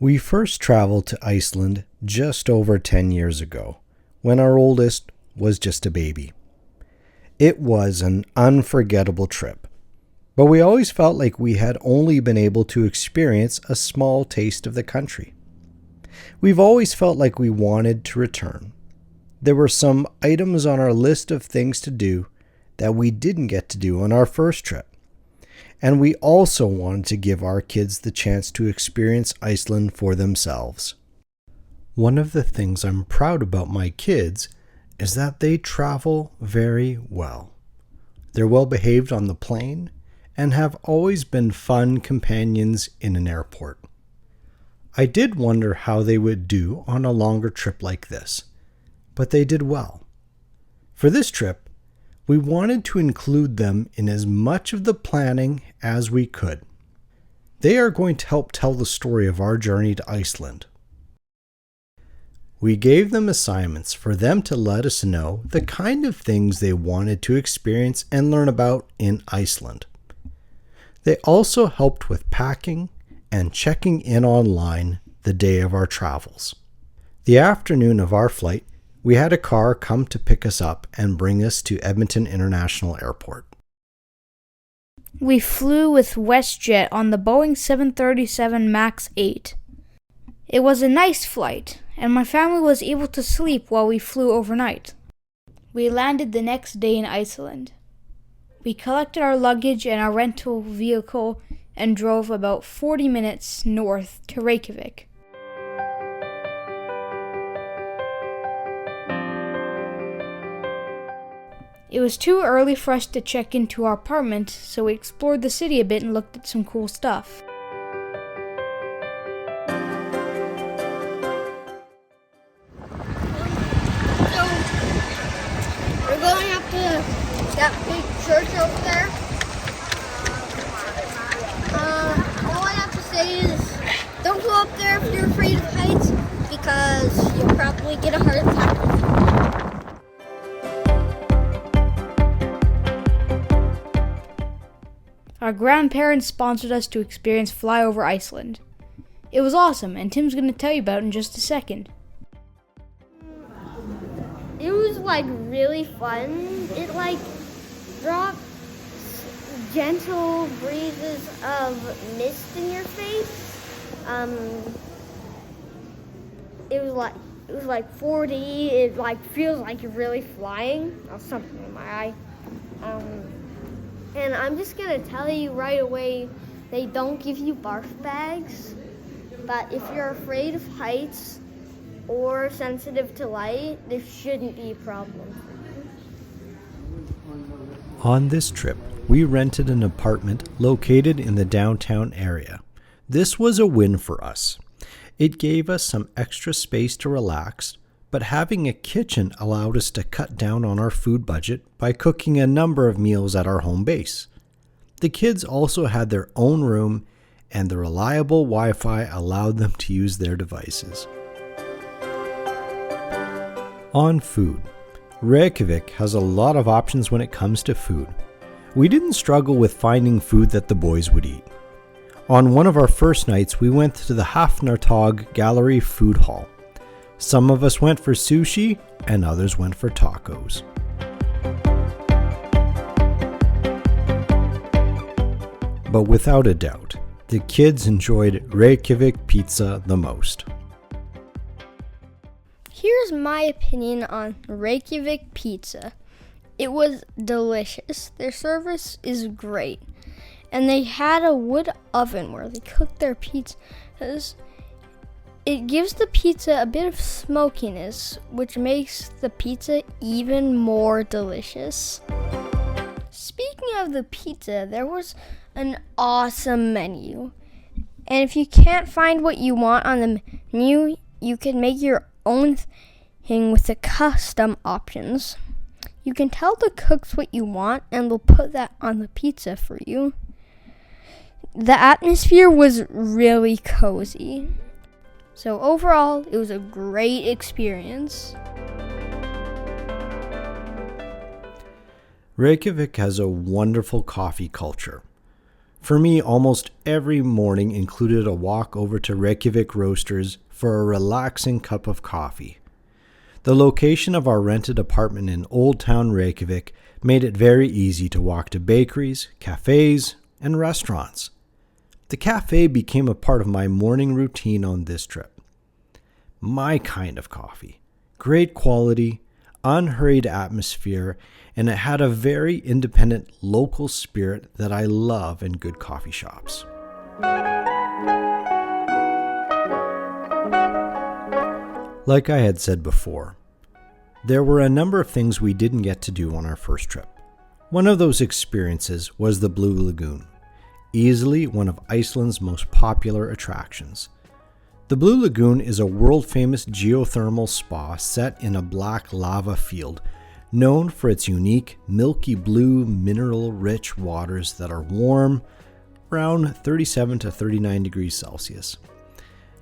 We first traveled to Iceland just over 10 years ago, when our oldest was just a baby. It was an unforgettable trip, but we always felt like we had only been able to experience a small taste of the country. We've always felt like we wanted to return. There were some items on our list of things to do that we didn't get to do on our first trip. And we also wanted to give our kids the chance to experience Iceland for themselves. One of the things I'm proud about my kids is that they travel very well. They're well behaved on the plane and have always been fun companions in an airport. I did wonder how they would do on a longer trip like this, but they did well. For this trip, we wanted to include them in as much of the planning as we could. They are going to help tell the story of our journey to Iceland. We gave them assignments for them to let us know the kind of things they wanted to experience and learn about in Iceland. They also helped with packing and checking in online the day of our travels. The afternoon of our flight, we had a car come to pick us up and bring us to Edmonton International Airport. We flew with WestJet on the Boeing 737 MAX 8. It was a nice flight, and my family was able to sleep while we flew overnight. We landed the next day in Iceland. We collected our luggage and our rental vehicle and drove about 40 minutes north to Reykjavik. It was too early for us to check into our apartment, so we explored the city a bit and looked at some cool stuff. So, we're going up to that big church over there. All I have to say is, don't go up there if you're afraid of heights, because you'll probably get a heart attack. Our grandparents sponsored us to experience Flyover Iceland. It was awesome, and Tim's going to tell you about it in just a second. It was really fun. It dropped gentle breezes of mist in your face. It was 40. It feels like you're really flying. Or something in my eye. And I'm just gonna tell you right away, they don't give you barf bags. But if you're afraid of heights or sensitive to light, this shouldn't be a problem. On this trip, we rented an apartment located in the downtown area. This was a win for us. It gave us some extra space to relax, but having a kitchen allowed us to cut down on our food budget by cooking a number of meals at our home base. The kids also had their own room, and the reliable Wi-Fi allowed them to use their devices. On food, Reykjavik has a lot of options when it comes to food. We didn't struggle with finding food that the boys would eat. On one of our first nights, we went to the Hafnartorg Gallery Food Hall. Some of us went for sushi, and others went for tacos. But without a doubt, the kids enjoyed Reykjavik pizza the most. Here's my opinion on Reykjavik pizza. It was delicious. Their service is great. And they had a wood oven where they cooked their pizzas. It gives the pizza a bit of smokiness, which makes the pizza even more delicious. Speaking of the pizza, there was an awesome menu. And if you can't find what you want on the menu, you can make your own thing with the custom options. You can tell the cooks what you want, and they'll put that on the pizza for you. The atmosphere was really cozy. So overall, it was a great experience. Reykjavik has a wonderful coffee culture. For me, almost every morning included a walk over to Reykjavik Roasters for a relaxing cup of coffee. The location of our rented apartment in Old Town Reykjavik made it very easy to walk to bakeries, cafes, and restaurants. The cafe became a part of my morning routine on this trip. My kind of coffee. Great quality, unhurried atmosphere, and it had a very independent local spirit that I love in good coffee shops. Like I had said before, there were a number of things we didn't get to do on our first trip. One of those experiences was the Blue Lagoon, easily one of Iceland's most popular attractions. The Blue Lagoon is a world-famous geothermal spa set in a black lava field, known for its unique milky blue mineral-rich waters that are warm, around 37 to 39 degrees Celsius.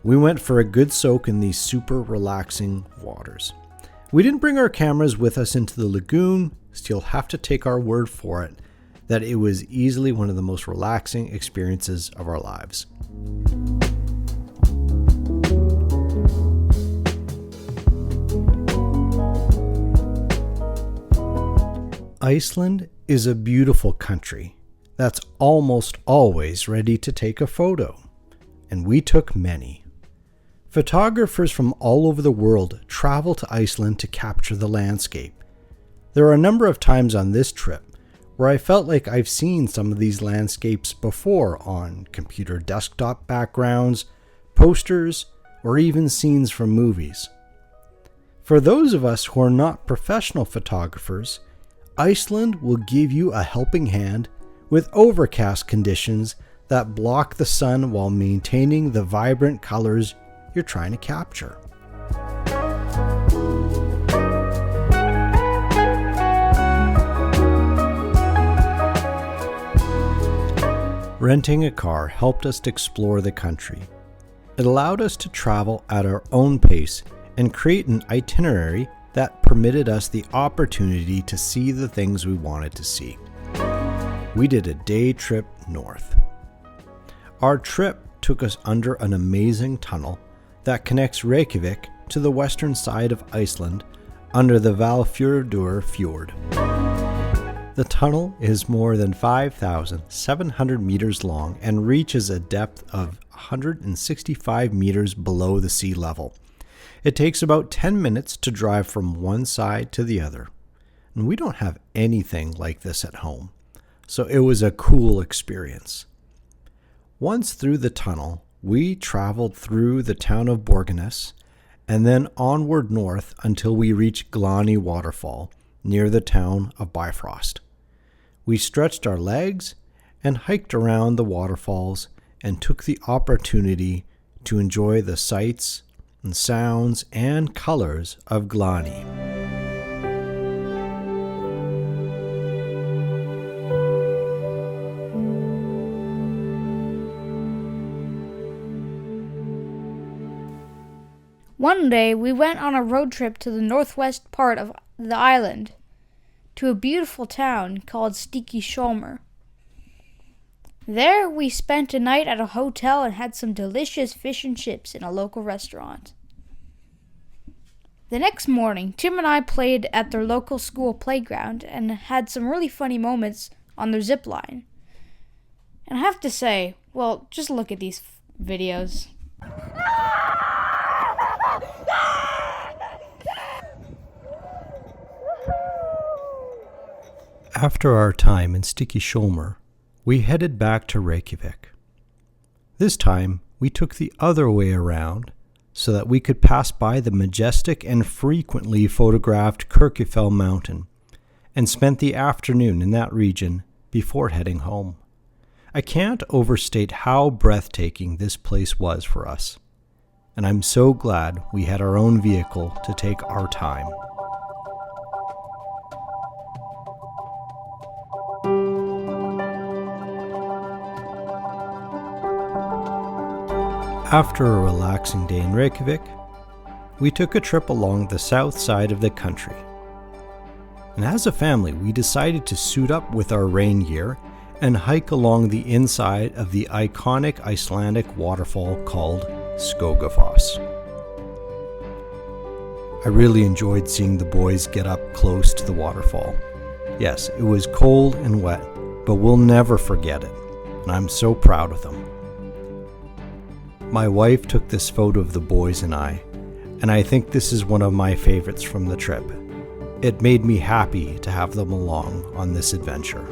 We went for a good soak in these super relaxing waters. We didn't bring our cameras with us into the lagoon, so you'll have to take our word for it that it was easily one of the most relaxing experiences of our lives. Iceland is a beautiful country that's almost always ready to take a photo, and we took many. Photographers from all over the world travel to Iceland to capture the landscape. There are a number of times on this trip where I felt like I've seen some of these landscapes before on computer desktop backgrounds, posters, or even scenes from movies. For those of us who are not professional photographers, Iceland will give you a helping hand with overcast conditions that block the sun while maintaining the vibrant colors you're trying to capture. Renting a car helped us to explore the country. It allowed us to travel at our own pace and create an itinerary that permitted us the opportunity to see the things we wanted to see. We did a day trip north. Our trip took us under an amazing tunnel that connects Reykjavik to the western side of Iceland under the Valfjörður Fjord. The tunnel is more than 5,700 meters long and reaches a depth of 165 meters below the sea level. It takes about 10 minutes to drive from one side to the other. And we don't have anything like this at home, so it was a cool experience. Once through the tunnel, we traveled through the town of Borgarnes and then onward north until we reached Glani Waterfall near the town of Bifrost. We stretched our legs and hiked around the waterfalls and took the opportunity to enjoy the sights and sounds and colors of Glani. One day, we went on a road trip to the northwest part of the island, to a beautiful town called Stykkishólmur. There, we spent a night at a hotel and had some delicious fish and chips in a local restaurant. The next morning, Tim and I played at their local school playground and had some really funny moments on their zip line. And I have to say, well, just look at these videos. After our time in Stykkishólmur, we headed back to Reykjavik. This time, we took the other way around so that we could pass by the majestic and frequently photographed Kirkjufell mountain and spent the afternoon in that region before heading home. I can't overstate how breathtaking this place was for us, and I'm so glad we had our own vehicle to take our time. After a relaxing day in Reykjavik, we took a trip along the south side of the country. And as a family, we decided to suit up with our rain gear and hike along the inside of the iconic Icelandic waterfall called Skogafoss. I really enjoyed seeing the boys get up close to the waterfall. Yes, it was cold and wet, but we'll never forget it, and I'm so proud of them. My wife took this photo of the boys and I think this is one of my favorites from the trip. It made me happy to have them along on this adventure.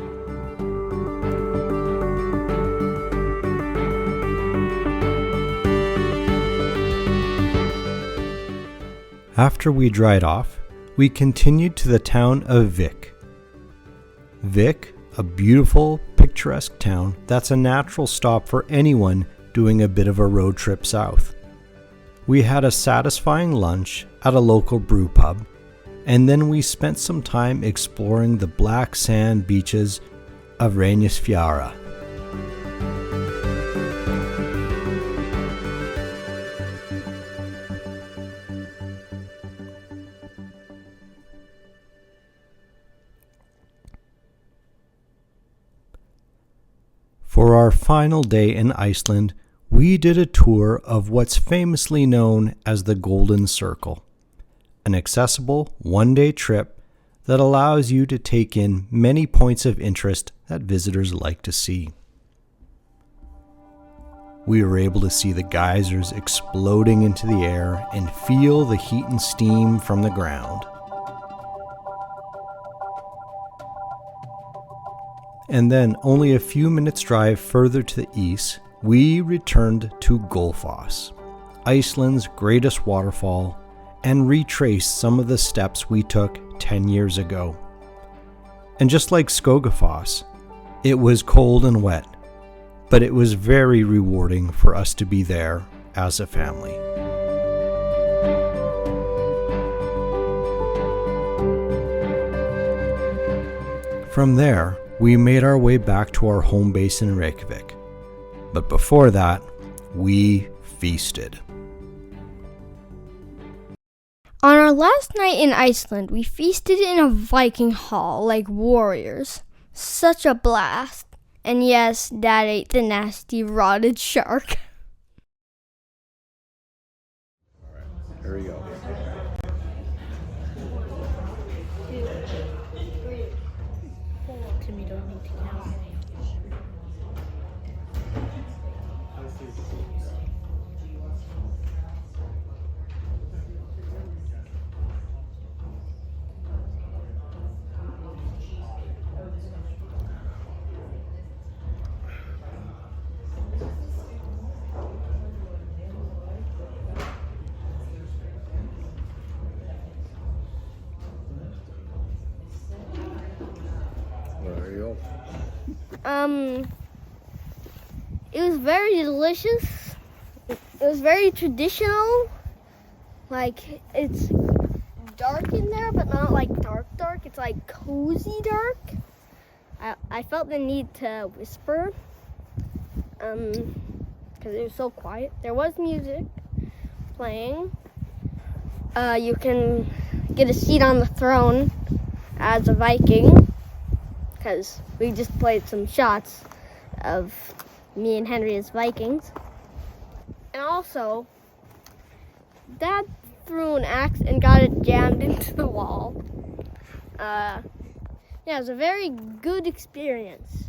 After we dried off, we continued to the town of Vik. Vik, a beautiful, picturesque town that's a natural stop for anyone doing a bit of a road trip south. We had a satisfying lunch at a local brew pub, and then we spent some time exploring the black sand beaches of Reynisfjara. For our final day in Iceland, we did a tour of what's famously known as the Golden Circle, an accessible one-day trip that allows you to take in many points of interest that visitors like to see. We were able to see the geysers exploding into the air and feel the heat and steam from the ground. And then, only a few minutes' drive further to the east, we returned to Gullfoss, Iceland's greatest waterfall, and retraced some of the steps we took 10 years ago. And just like Skogafoss, it was cold and wet, but it was very rewarding for us to be there as a family. From there, we made our way back to our home base in Reykjavik. But before that, we feasted. On our last night in Iceland, we feasted in a Viking hall like warriors. Such a blast. And yes, Dad ate the nasty rotted shark. Alright, here we go. Timmy don't need to count. There you go. It was very delicious. It was very traditional. Like, it's dark in there, but not like dark. It's like cozy dark. I felt the need to whisper, because it was so quiet. There was music playing. You can get a seat on the throne as a Viking, because we just played some shots of me and Henry as Vikings. And also, Dad threw an axe and got it jammed into the wall. Yeah, it was a very good experience.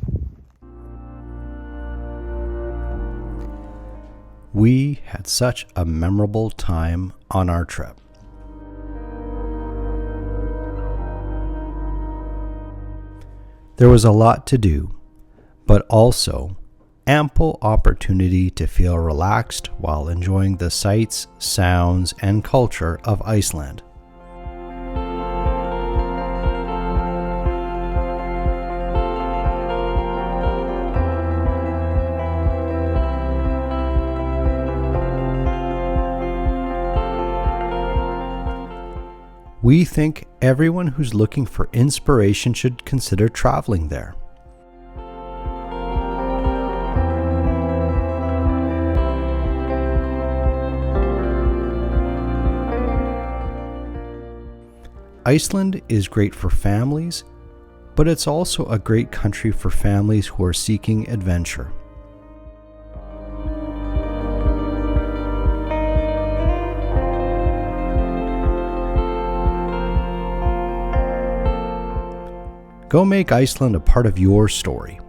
We had such a memorable time on our trip. There was a lot to do, but also ample opportunity to feel relaxed while enjoying the sights, sounds, and culture of Iceland. We think everyone who's looking for inspiration should consider traveling there. Iceland is great for families, but it's also a great country for families who are seeking adventure. Go make Iceland a part of your story.